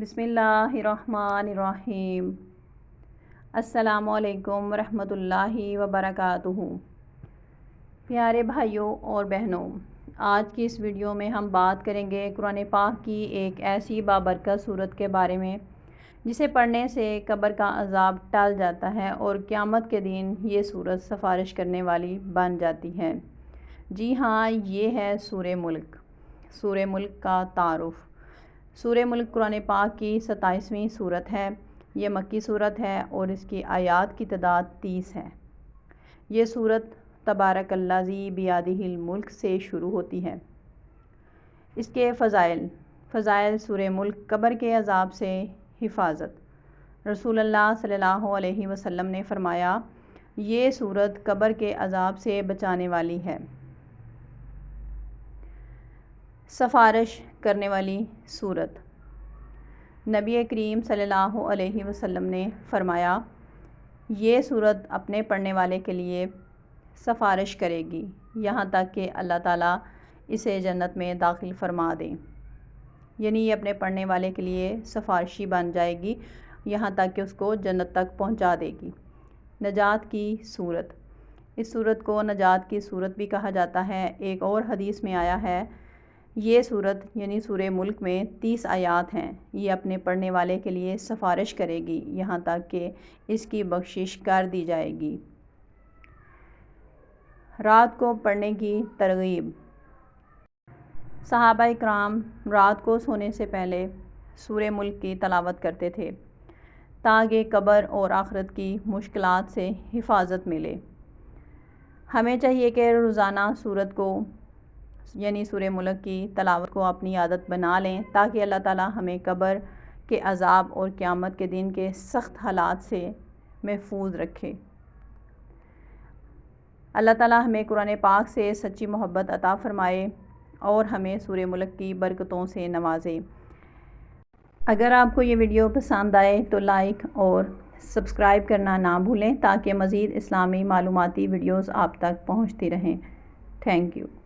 بسم اللہ الرحمن الرحیم۔ السلام علیکم ورحمۃ اللہ وبرکاتہ۔ پیارے بھائیوں اور بہنوں، آج کی اس ویڈیو میں ہم بات کریں گے قرآن پاک کی ایک ایسی بابرکت صورت کے بارے میں جسے پڑھنے سے قبر کا عذاب ٹل جاتا ہے اور قیامت کے دن یہ صورت سفارش کرنے والی بن جاتی ہے۔ جی ہاں، یہ ہے سورہ ملک۔ سورہ ملک کا تعارف۔ سورہ ملک قرآن پاک کی 27ویں صورت ہے۔ یہ مکی صورت ہے اور اس کی آیات کی تعداد 30 ہے۔ یہ صورت تبارک الذی بیدہ الملک سے شروع ہوتی ہے۔ اس کے فضائل سورہ ملک قبر کے عذاب سے حفاظت۔ رسول اللہ صلی اللہ علیہ وسلم نے فرمایا، یہ صورت قبر کے عذاب سے بچانے والی ہے۔ سفارش کرنے والی صورت۔ نبی کریم صلی اللہ علیہ وسلم نے فرمایا، یہ صورت اپنے پڑھنے والے کے لیے سفارش کرے گی یہاں تک کہ اللہ تعالیٰ اسے جنت میں داخل فرما دیں۔ یعنی یہ اپنے پڑھنے والے کے لیے سفارشی بن جائے گی یہاں تک کہ اس کو جنت تک پہنچا دے گی۔ نجات کی صورت۔ اس صورت کو نجات کی صورت بھی کہا جاتا ہے۔ ایک اور حدیث میں آیا ہے، یہ صورت یعنی سورہ ملک میں 30 آیات ہیں۔ یہ اپنے پڑھنے والے کے لیے سفارش کرے گی یہاں تک کہ اس کی بخشش کر دی جائے گی۔ رات کو پڑھنے کی ترغیب۔ صحابہ کرام رات کو سونے سے پہلے سورہ ملک کی تلاوت کرتے تھے تاکہ قبر اور آخرت کی مشکلات سے حفاظت ملے۔ ہمیں چاہیے کہ روزانہ سورت کو یعنی سورہ ملک کی تلاوت کو اپنی عادت بنا لیں تاکہ اللہ تعالیٰ ہمیں قبر کے عذاب اور قیامت کے دن کے سخت حالات سے محفوظ رکھے۔ اللہ تعالیٰ ہمیں قرآن پاک سے سچی محبت عطا فرمائے اور ہمیں سورہ ملک کی برکتوں سے نوازے۔ اگر آپ کو یہ ویڈیو پسند آئے تو لائک اور سبسکرائب کرنا نہ بھولیں تاکہ مزید اسلامی معلوماتی ویڈیوز آپ تک پہنچتی رہیں۔ Thank you.